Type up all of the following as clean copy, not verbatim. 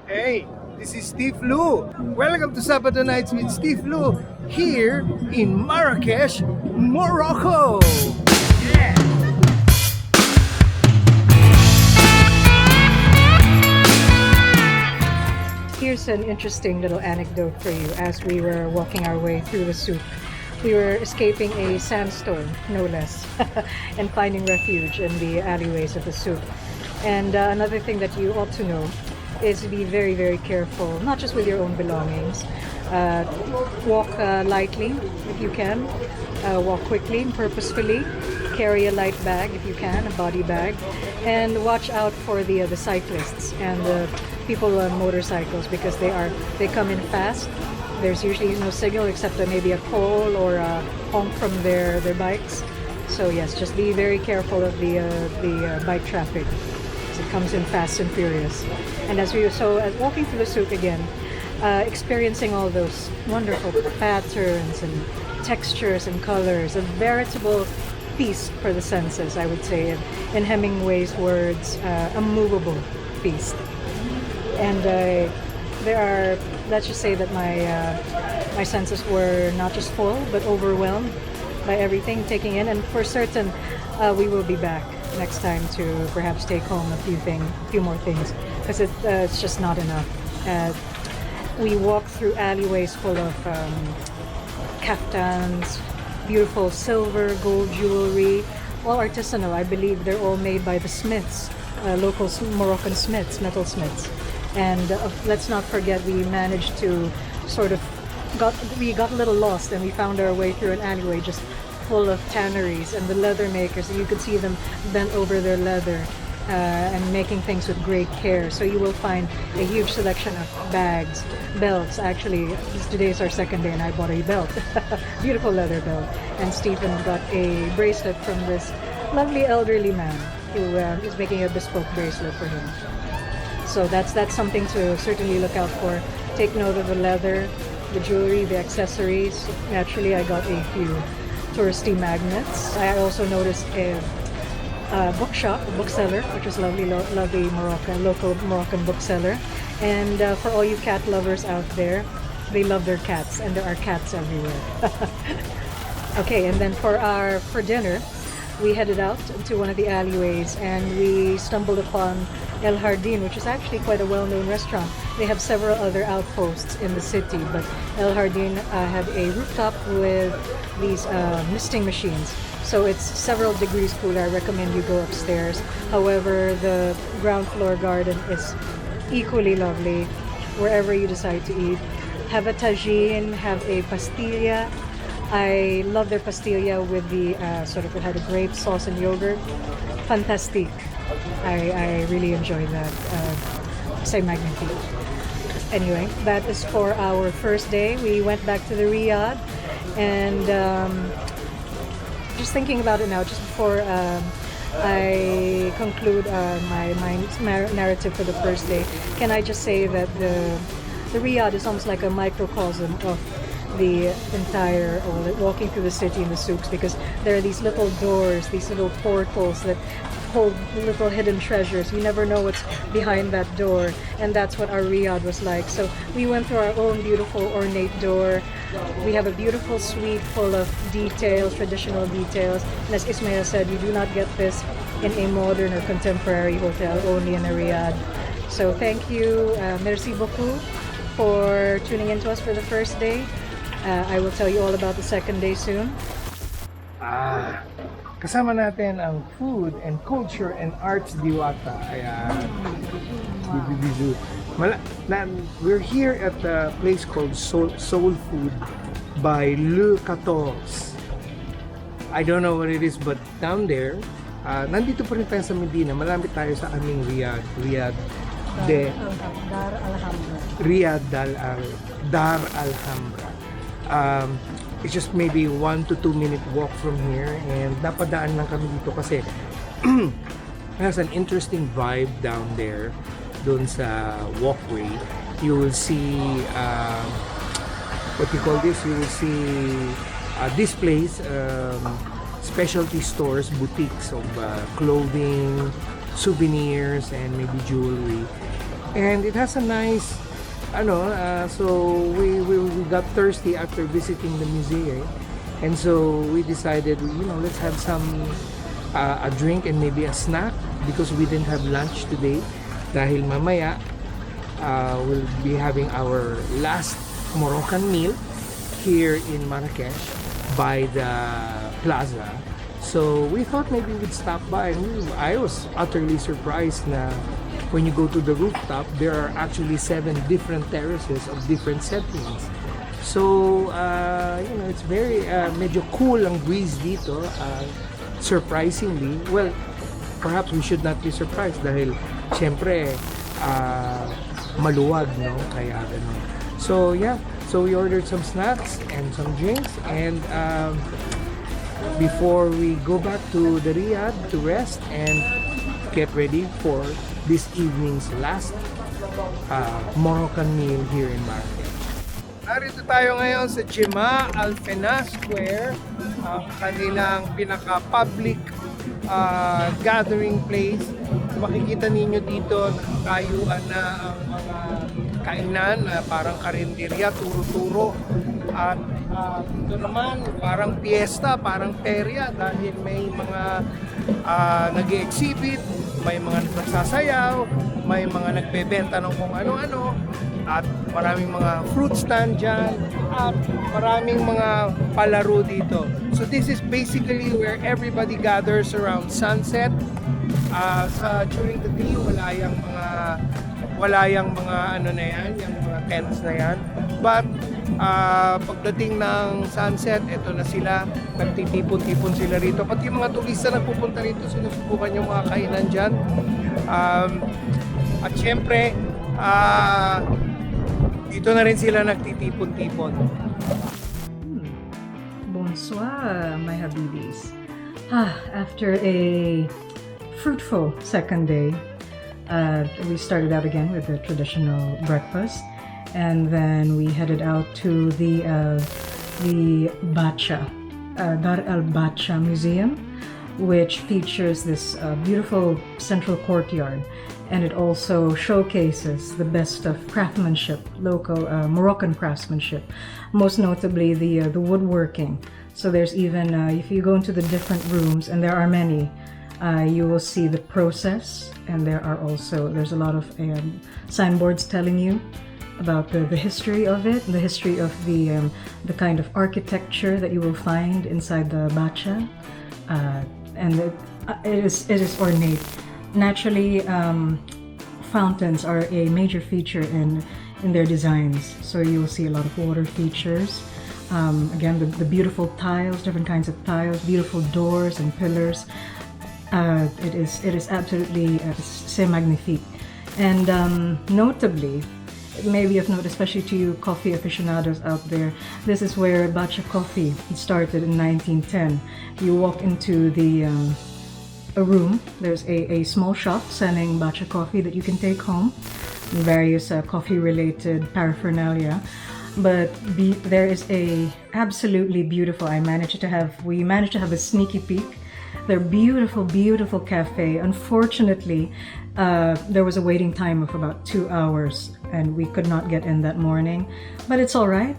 Hey, this is Steve Lu. Welcome to Sabado Nights with Steve Lu here in Marrakesh, Morocco. Here's an interesting little anecdote for you as we were walking our way through the souk. We were escaping a sandstorm, no less, and finding refuge in the alleyways of the souk. And another thing that you ought to know is to be very, very careful, not just with your own belongings. Uh, Walk lightly if you can, walk quickly, purposefully. Carry a light bag if you can, a body bag, and watch out for the cyclists and the people on motorcycles because they come in fast. There's usually no signal except maybe a call or a honk from their bikes. So yes, just be very careful of the bike traffic. It comes in fast and furious. And as walking through the souk again, experiencing all those wonderful patterns and textures and colors, a veritable feast for the senses, I would say. In Hemingway's words, a movable feast. And let's just say that my senses were not just full, but overwhelmed by everything taking in. And for certain, we will be back next time to perhaps take home a few more things, because it's just not enough. We walked through alleyways full of kaftans, beautiful silver, gold jewelry, all artisanal. I believe they're all made by the smiths, local Moroccan smiths, metal smiths. And let's not forget, we managed to we got a little lost and we found our way through an alleyway just full of tanneries and the leather makers. You could see them bent over their leather and making things with great care. So you will find a huge selection of bags, belts. Actually, today is our second day and I bought a belt, beautiful leather belt. And Stephen got a bracelet from this lovely elderly man who is making a bespoke bracelet for him. So that's something to certainly look out for. Take note of the leather, the jewelry, the accessories. Naturally, I got a few touristy magnets. I also noticed a bookshop, a bookseller, which is lovely local Moroccan bookseller. And for all you cat lovers out there, they love their cats, and there are cats everywhere. Okay, and then for dinner, we headed out to one of the alleyways and we stumbled upon El Jardin, which is actually quite a well-known restaurant. They have several other outposts in the city, but El Jardin had a rooftop with these misting machines. So it's several degrees cooler. I recommend you go upstairs. However, the ground floor garden is equally lovely wherever you decide to eat. Have a tagine, have a pastilla. I love their pastilla with the it had a grape sauce and yogurt. Fantastic. I really enjoyed that. C'est magnifique. Anyway, that is for our first day. We went back to the Riyadh and just thinking about it now, just before I conclude my narrative for the first day, can I just say that the Riyadh is almost like a microcosm of the entire, or walking through the city in the souks, because there are these little doors, these little portals that hold little hidden treasures. You never know what's behind that door, and that's what our Riyadh was like. So we went through our own beautiful ornate door. We have a beautiful suite full of details, traditional details, and as Ismail said, you do not get this in a modern or contemporary hotel, only in a Riyadh. So thank you, merci beaucoup for tuning in to us for the first day. I will tell you all about the second day soon. Kasama natin ang food and culture and arts diwata. Ayan. We're here at a place called Soul Food by Le 14. I don't know what it is, but down there, nandito pa rin tayo sa Medina. Malapit tayo sa aming Riyadh Dar Alhambra. It's just maybe 1 to 2 minute walk from here, and napadaan lang kami dito kasi has an interesting vibe down there. Doon sa walkway, you will see what you call this. You will see this place, specialty stores, boutiques of clothing, souvenirs, and maybe jewelry. And it has a nice, so we got thirsty after visiting the museum. And so we decided, let's have some, a drink and maybe a snack because we didn't have lunch today. Dahil mamaya, we'll be having our last Moroccan meal here in Marrakesh by the plaza. So we thought maybe we'd stop by. And I was utterly surprised na when you go to the rooftop, there are actually 7 different terraces of different settings. So, it's very medyo cool ang breeze dito. Surprisingly, well, perhaps we should not be surprised dahil syempre maluwag, no? Kaya ganun. So, yeah. So we ordered some snacks and some drinks, and before we go back to the Riyadh to rest and get ready for this evening's last Moroccan meal here in Marrakesh. Narito tayo ngayon sa Jema Al Fena Square, kanilang pinaka-public gathering place. Makikita ninyo dito nakakayuan na ang mga kainan, parang karinderya, turo-turo. At ito naman parang piyesta, parang perya dahil may mga nag-exhibit, may mga nagsasayaw, may mga nagbebenta ng kung ano-ano, at maraming mga fruit stand dyan, at maraming mga palaro dito. So this is basically where everybody gathers around sunset. During the day, wala yung mga ano na yan, yung mga tents na yan. But pagdating ng sunset, eto na sila, nagtitipon-tipon sila rito. Pati yung mga turista nagpupunta rito, sinusubukan yung mga kainan dyan. At syempre, dito na rin sila nagtitipon-tipon. Bonsoir, my habibis. After a fruitful second day, we started out again with the traditional breakfast, and then we headed out to the Bacha, Dar al Bacha Museum, which features this beautiful central courtyard, and it also showcases the best of craftsmanship, local Moroccan craftsmanship, most notably the woodworking. So there's even, if you go into the different rooms, and there are many, you will see the process, and there's a lot of signboards telling you about the history of it, the history of the kind of architecture that you will find inside the Bacha, and it is ornate. Naturally, fountains are a major feature in their designs, so you will see a lot of water features. Again, the beautiful tiles, different kinds of tiles, beautiful doors and pillars. It is absolutely c'est magnifique. And notably, maybe of note, especially to you coffee aficionados out there, this is where Bacha Coffee started in 1910. You walk into a room, there's a small shop selling Bacha coffee that you can take home, various coffee-related paraphernalia. But there is a absolutely beautiful, we managed to have a sneaky peek. They're beautiful, beautiful cafe. Unfortunately, there was a waiting time of about 2 hours, and we could not get in that morning. But it's all right.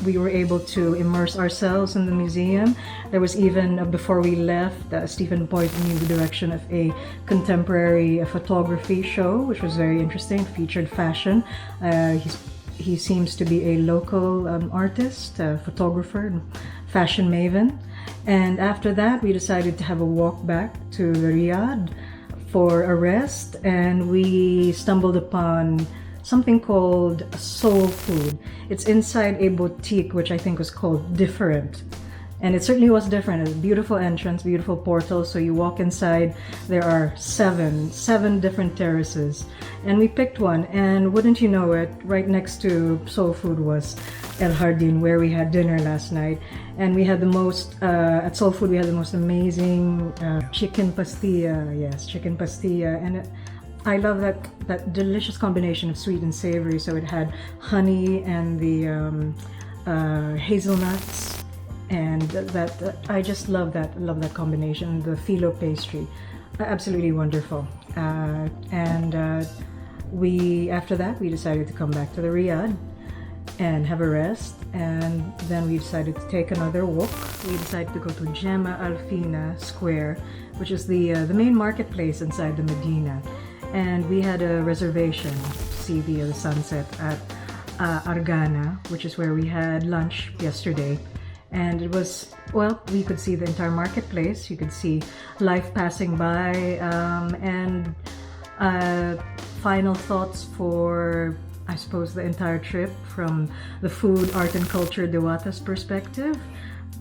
We were able to immerse ourselves in the museum. There was even, before we left, Stephen pointed me in the direction of a contemporary photography show, which was very interesting. It featured fashion. He seems to be a local artist, photographer, and fashion maven. And after that, we decided to have a walk back to the Riyadh for a rest, and we stumbled upon something called Soul Food. It's inside a boutique, which I think was called Different. And it certainly was different. It's a beautiful entrance, beautiful portal. So you walk inside, there are seven different terraces. And we picked one, and wouldn't you know it, right next to Soul Food was El Jardin, where we had dinner last night. And we had the most, at Soul Food, we had the most amazing chicken pastilla. Yes, chicken pastilla. And I love that delicious combination of sweet and savory. So it had honey and the hazelnuts. And I just love that combination. The phyllo pastry, absolutely wonderful. And After that, we decided to come back to the Riyadh and have a rest, and then we decided to take another walk. We decided to go to Gemma Al Fina Square, which is the main marketplace inside the Medina, and we had a reservation to see the sunset at Argana, which is where we had lunch yesterday. And it was, well, we could see the entire marketplace, you could see life passing by, and final thoughts for, I suppose, the entire trip from the food, art and culture Diwata's perspective.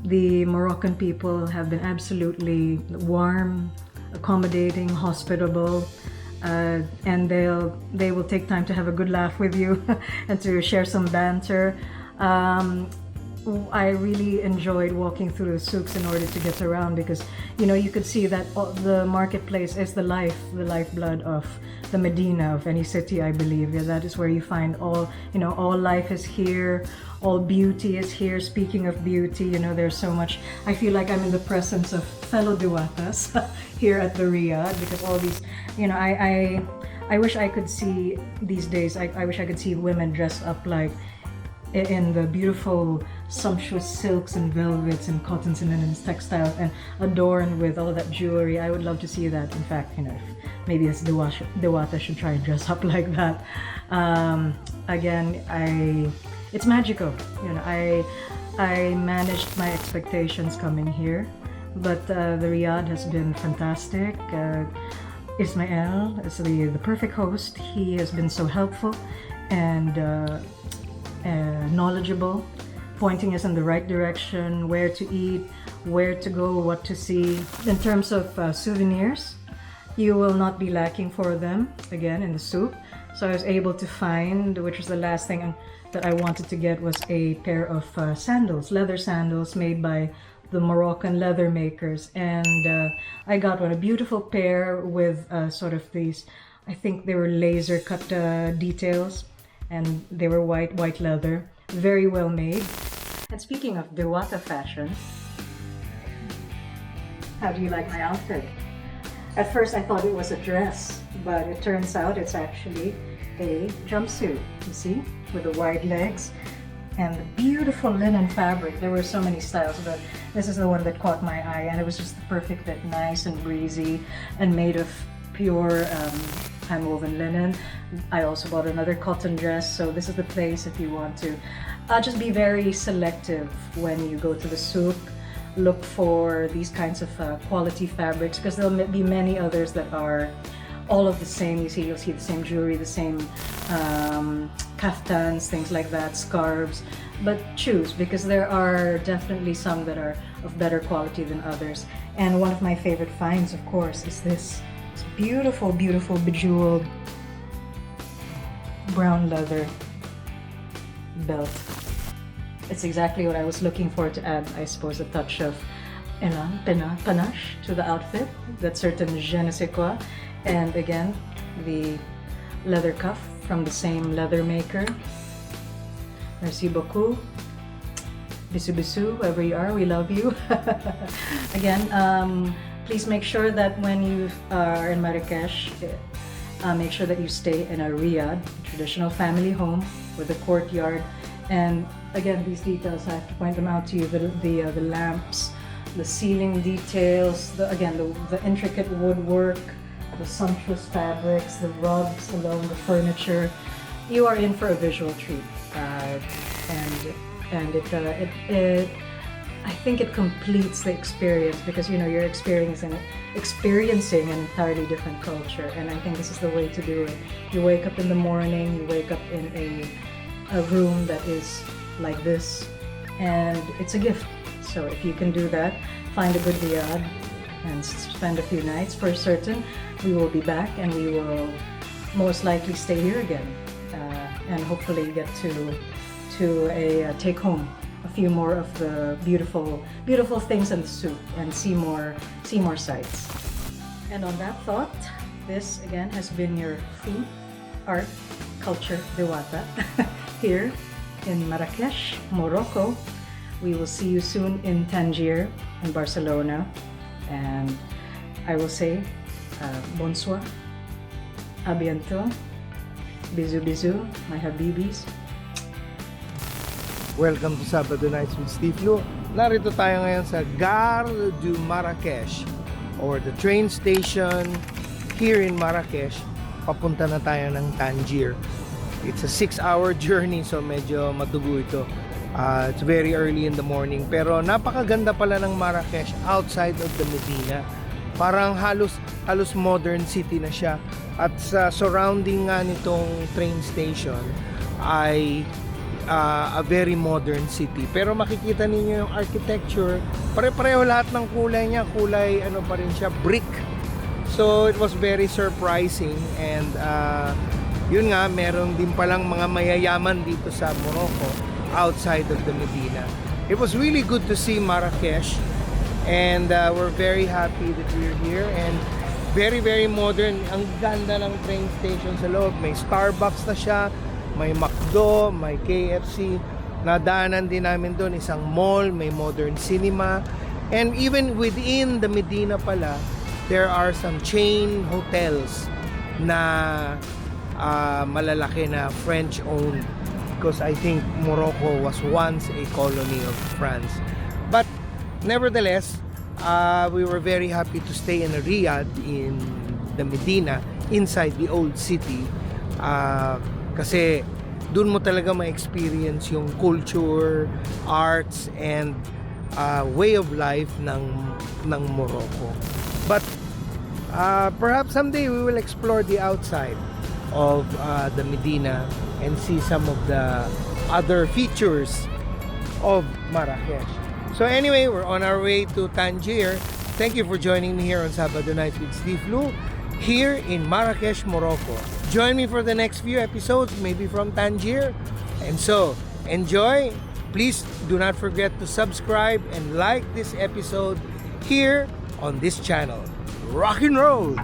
The Moroccan people have been absolutely warm, accommodating, hospitable, and they will take time to have a good laugh with you and to share some banter. I really enjoyed walking through the souks in order to get around, because you could see that the marketplace is the lifeblood of the Medina, of any city, I believe. Yeah, that is where you find all life is here, all beauty is here. Speaking of beauty, there's so much. I feel like I'm in the presence of fellow Diwatas here at the Riyadh, because all these, I wish I could see these days. I wish I could see women dressed up like in the beautiful sumptuous silks and velvets and cottons and linens, textiles, and adorned with all that jewelry. I would love to see that. In fact, if maybe as Diwata should try and dress up like that. Again, it's magical. I managed my expectations coming here, but the Riyadh has been fantastic. Ismail is the perfect host. He has been so helpful and knowledgeable, pointing us in the right direction, where to eat, where to go, what to see. In terms of souvenirs, you will not be lacking for them, again, in the souk. So I was able to find, which was the last thing that I wanted to get, was a pair of sandals, leather sandals made by the Moroccan leather makers. And I got one, a beautiful pair with sort of these, I think they were laser cut details, and they were white leather, very well made. And speaking of Diwata fashion, how do you like my outfit? At first I thought it was a dress, but it turns out it's actually a jumpsuit, you see, with the wide legs and the beautiful linen fabric. There were so many styles, but this is the one that caught my eye, and it was just the perfect fit, nice and breezy, and made of pure hand-woven linen. I also bought another cotton dress, so this is the place if you want to just be very selective when you go to the souk. Look for these kinds of quality fabrics, because there'll be many others that are all of the same. You'll see the same jewelry, the same kaftans, things like that, scarves. But choose, because there are definitely some that are of better quality than others. And one of my favorite finds, of course, is this beautiful, beautiful bejeweled brown leather belt. It's exactly what I was looking for to add, I suppose, a touch of panache to the outfit, that certain je ne sais quoi. And again, the leather cuff from the same leather maker. Merci beaucoup. Bisous bisous, wherever you are, we love you. Again, please make sure that when you are in Marrakesh, make sure that you stay in a riad, traditional family home with a courtyard. And again, these details, I have to point them out to you, the lamps, the ceiling details, the intricate woodwork, the sumptuous fabrics, the rugs alone, the furniture. You are in for a visual treat. I think it completes the experience, because you're experiencing an entirely different culture, and I think this is the way to do it. You wake up in the morning, you wake up in a room that is like this, and it's a gift. So if you can do that, find a good riad and spend a few nights. For certain, we will be back, and we will most likely stay here again, and hopefully get to take home a few more of the beautiful things in the souk, and see more sights. And on that thought, this again has been your food, art, culture Diwata here in Marrakesh, Morocco. We will see you soon in Tangier, in Barcelona, and I will say bonsoir, à bientôt, Bizu bizu, my habibis. Welcome to Sabado Nights with Steve Lu. Narito tayo ngayon sa Gare du Marrakesh or the train station here in Marrakesh. Papunta na tayo ng Tangier. It's a 6-hour journey, so medyo matugo ito. It's very early in the morning, pero napakaganda pala ng Marrakesh outside of the Medina. Parang halos modern city na siya. At sa surrounding nga nitong train station ay a very modern city. Pero makikita ninyo yung architecture, pare-pareho lahat ng kulay niya, kulay ano pa rin siya, brick. So it was very surprising, and yun nga, meron din palang mga mayayaman dito sa Morocco outside of the Medina. It was really good to see Marrakesh, and we're very happy that we're here, and very modern. Ang ganda ng train station sa loob. May Starbucks na siya, may McDo, may KFC. Nadaanan din namin doon isang mall, may modern cinema, and even within the Medina pala, there are some chain hotels na malalaki na French owned, because I think Morocco was once a colony of France. But nevertheless, we were very happy to stay in Riyadh, in the Medina, inside the old city, kasi doon mo talaga ma-experience yung culture, arts, and way of life ng Morocco. But perhaps someday we will explore the outside of the Medina and see some of the other features of Marrakesh. So anyway, we're on our way to Tangier. Thank you for joining me here on Sabado Nights with Steve Lu, here in Marrakesh, Morocco. Join me for the next few episodes, maybe from Tangier. And so, enjoy. Please do not forget to subscribe and like this episode here on this channel. Rock and roll!